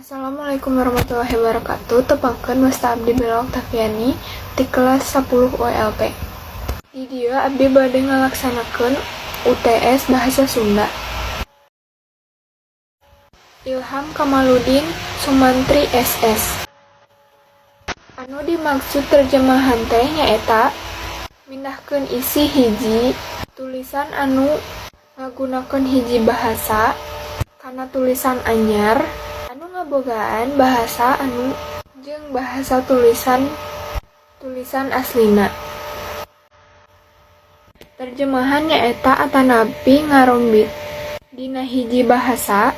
Assalamualaikum warahmatullahi wabarakatuh. Tepangkeun Wasta Abdi Bella Oktaviani di kelas 10 WLP. Di dieu abdi bade ngalaksanakeun UTS Bahasa Sunda. Ilham Kamaludin Sumantri SS. Anu dimaksud terjemahan teh nyaeta mindahkeun isi hiji tulisan anu ngagunakeun hiji bahasa kana tulisan anyar anu ngabogaan bahasa anu jeung bahasa tulisan aslina. Terjemahan nyaeta atanapi ngarombit dina hiji bahasa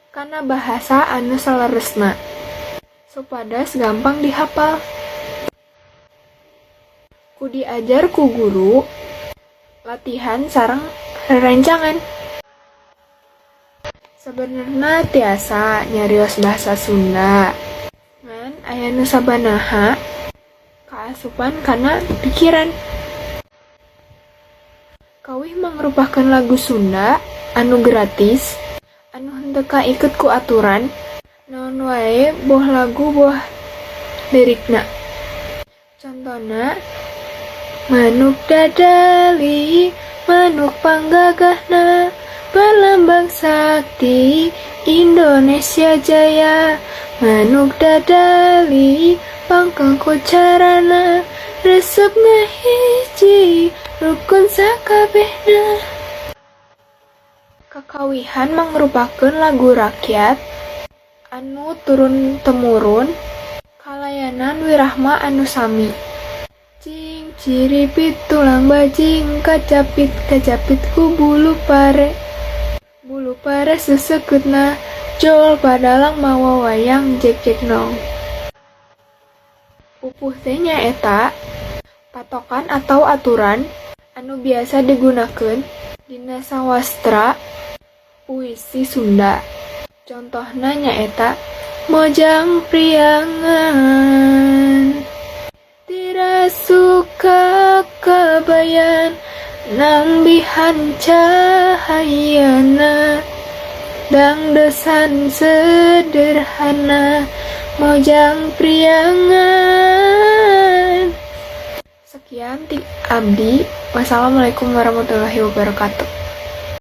kana bahasa anu saleresna supados gampang dihafal. Ku diajar ku guru, latihan sareng rerencangan. Sebenarnya tiasa nyarios bahasa Sunda ngan aya nu sabanaha kaasupan kana pikiran. Kawih mangrupakeun lagu Sunda anu gratis anu henteu kaiket ku aturan naon wae boh lagu boh lirikna. Contona manuk dadali manuk panggagahna berlambang sakti Indonesia Jaya, manuk dadali pangkengku carana resep ngahiji rukun sakabehna. Kakawihan mangrupakeun lagu rakyat anu turun temurun kalayanan Wirahma anu sami. Cing ciripit tulang bajing kajapit ku bulu pare sesekutna jol padalang mawa wayang jek nong. Pupuh teh nyaeta patokan atau aturan anu biasa digunakeun dina sawastra puisi Sunda. Contohna nyaeta mojang priangan tira suka kabayan nambihan cahayana dangdesan sederhana mojang priangan. Sekian ti abdi. Wassalamualaikum warahmatullahi wabarakatuh.